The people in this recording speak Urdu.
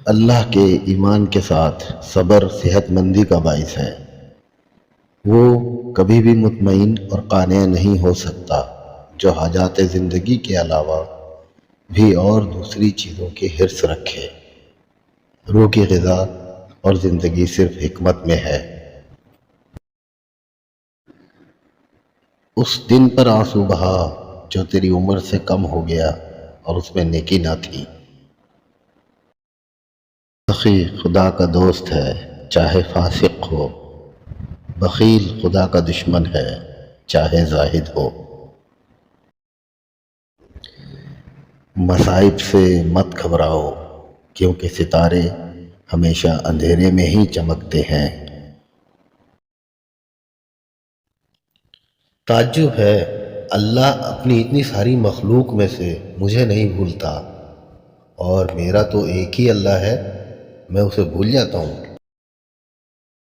اللہ کے ایمان کے ساتھ صبر صحت مندی کا باعث ہے۔ وہ کبھی بھی مطمئن اور قانع نہیں ہو سکتا جو حاجات زندگی کے علاوہ بھی اور دوسری چیزوں کی حرص رکھے۔ روح کی غذا اور زندگی صرف حکمت میں ہے۔ اس دن پر آنسو بہا جو تیری عمر سے کم ہو گیا اور اس میں نیکی نہ تھی۔ سخی خدا کا دوست ہے چاہے فاسق ہو، بخیل خدا کا دشمن ہے چاہے زاہد ہو۔ مصائب سے مت گھبراؤ کیونکہ ستارے ہمیشہ اندھیرے میں ہی چمکتے ہیں۔ تعجب ہے اللہ اپنی اتنی ساری مخلوق میں سے مجھے نہیں بھولتا، اور میرا تو ایک ہی اللہ ہے، میں اسے بھول جاتا ہوں۔